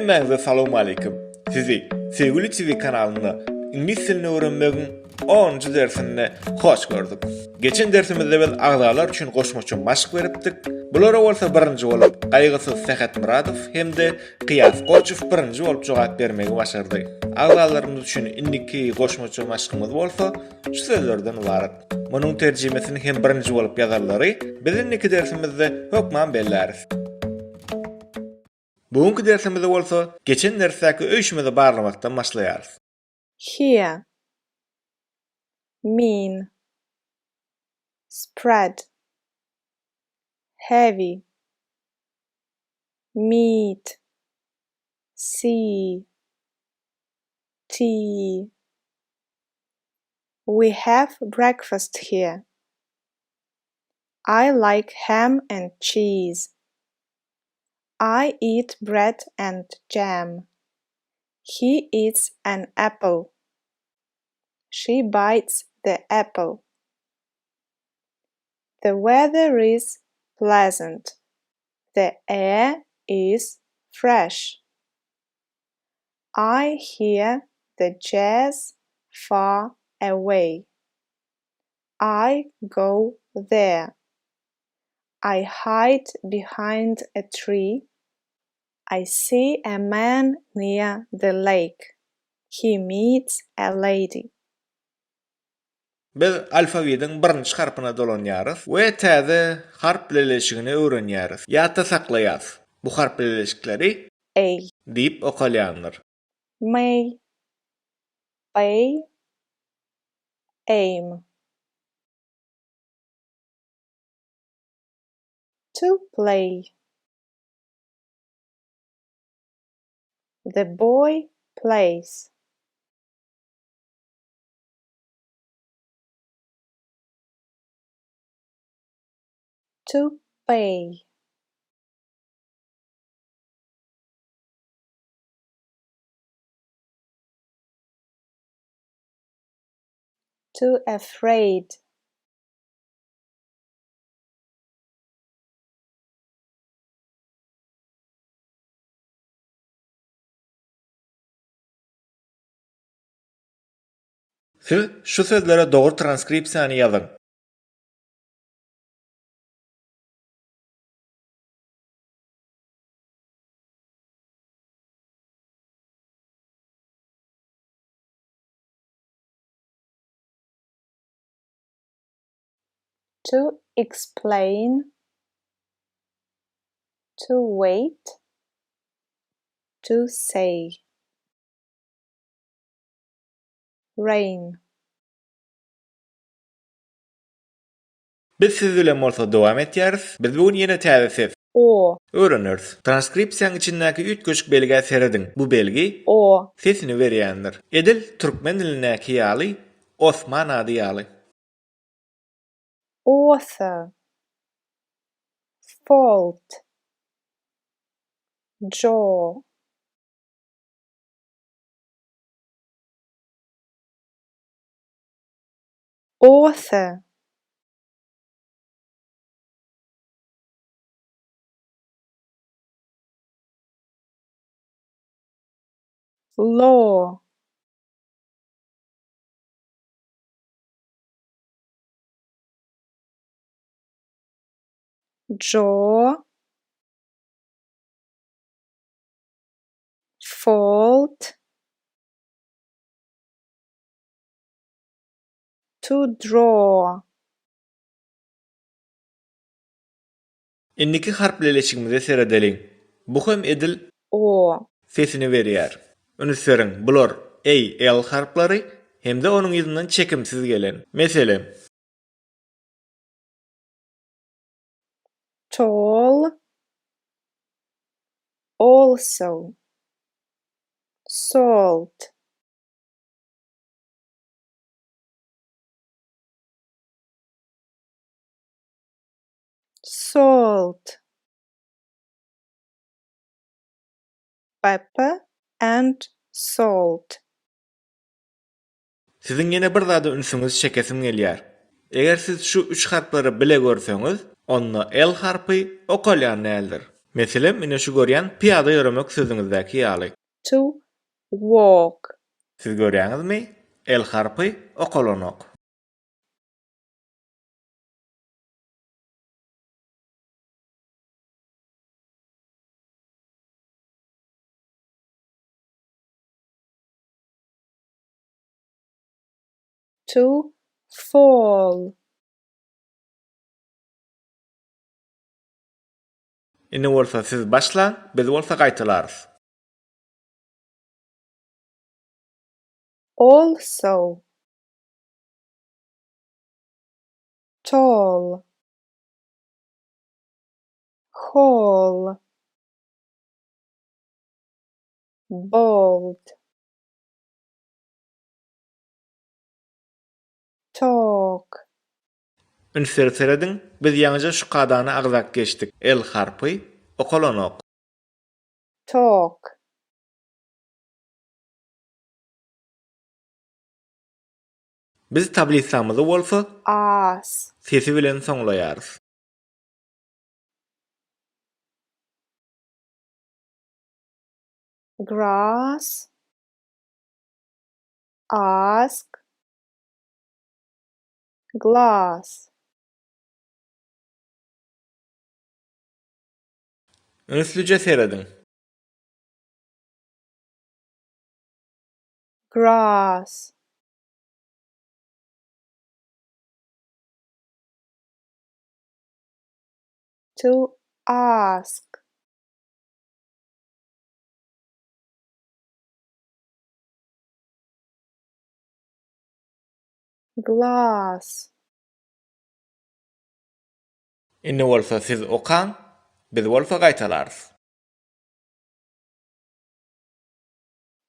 Hemmeňize salam aleikum. Sizi Sevgili TV kanalynda ingliz dilini öwrenmegiň 10-njy dersinde hoş gördük. Geçen dersimizde biz agzalar üçin goşmaçy maşk beripdik. Bulara bolsa birinji bolup Gaýgysyz Sehat Muradow hemde Qiyas Goçow birinji bolup jogap bermegi başardy. Agzalarymyz üçin indiki goşmaçy maşkymyz bolsa şu sözlerden ibaret. Munyň terjimesini hem birinji bolup ýazarlary biziň iki dersimizde hökmen belläris. Bugünkü dersimizde bolsa geçen derstäki öýüşmede barlamakdan başlaýarys. Here, mean, spread, heavy, meat, see, tea. We have breakfast here. I like ham and cheese. I eat bread and jam. He eats an apple. She bites the apple. The weather is pleasant. The air is fresh. I hear the jazz far away. I go there. I hide behind a tree. I see a man near the lake. He meets a lady. Biz alfabetiň birinji harpyna dolanýarys we täze harp bileşigini öwrenýärys. Ýatda saklaýarys. Bu harp bileşikleri A, diýip okalýanlar. may, pay, aim. To play. The boy plays. To pay. To afraid. Siz şu sözlere dogry transkripsiýany ýazyň. To explain. To wait. To say. Rain. Biz siz bilen bolsa dowam etýäris. Biz bugün ýene täze ses O. öwreneriz. Transkripsiýanyň içindäki 3 köşük belge serediň. Bu belgi O. sesini berýändir. Edil türkmen dilinäki ýaly Osman ady ýaly. Author. Fault. Jaw. Author. Law. Jaw. Fault. To draw. Indiki harp bileşigimize seredeliň. Bu hem edil O. sesini berýär. Ünseriň bular L harplary hemde onuň ýüzünden çekimsiz gelen. Meselem, Tall. Also. Salt. Salt. Pepper and salt. Sizin ýene bir zada ünsüňiz çekesim gelýär. Eger siz şu 3 harplary bile görseňiz, onda L harpy okalýan näildir. Meselem ine şu görýän piýada ýöremek sözüňizdäki ýaly. To walk. Siz görýäňizmi? El harpy okalanok. To fall. Ine bolsa siz başlaň, biz bolsa gaýtalarys. Also. Tall. Hall. Bold. Talk. Ünseri serediň, biz ýaňyja şu kadany agzak geçdik. El harpy okalanok. Talk. Biz tablisamyzy bolsa, As. sesi bilen soňlaýarys. Grass. Ask. Glass. Ünsüce serediň. Grass. To ask. Glass. Ine bolsa siz okan, biz bolsa gaýtalarys.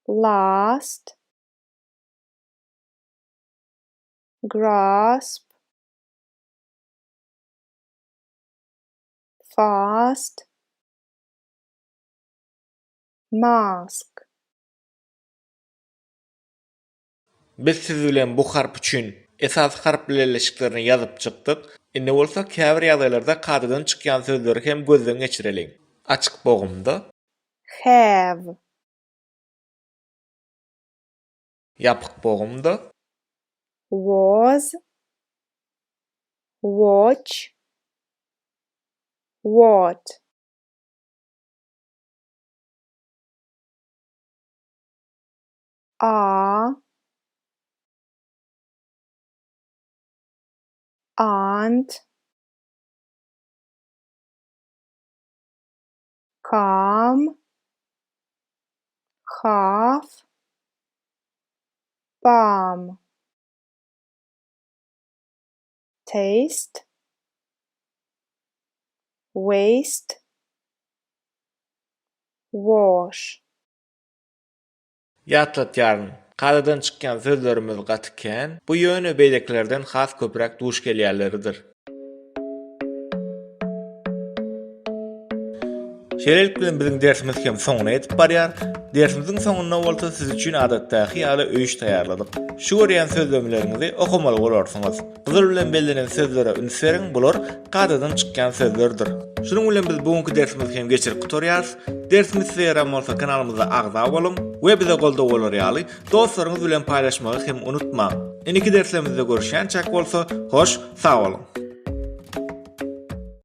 Last. Grasp. Fast. Mask. Biz siz bilen bu harp üçin esas harp birleşiklerini ýazyp çykdyk. Indi bolsa käbir ýagdaýlarda kadadan çykýan sözleri hem gözden geçirelim. Açyk bogumda, Have. ýapyk bogumda, Was. Watch. What. Are. And. Come. Half. Balm. Taste. Waste. Wash. ýatlatýaryn. Kadadan çykýan sözlerimiz gatyken, bu ýöne beýleklerden has köpürek duş gelýärleridir. Şeýlelik bilen biziň dersimiz hem soňuna ýetip barýar. Dersimizin soňuna bolsa siz üçin adatdaky ýaly öýüş taýýarladyk. Şu görýän sözlemlerinizi okumaly bolarsyňyz. Gyzyl bilen bellänen sözlere üns beriň, bular kadadan çykýan sözlerdir. Şunuň bilen biz bugunky dersimizi hem geçirip gutarýarys. Dersimiz size ýaram bolsa kanalymyza agza bolun we bize golda bolar ýaly dostlaryňyz bilen paýlaşmagy hem unutmaň. Eniki derslerimizde görüşýänçek bolsa, hoş, sag bolun.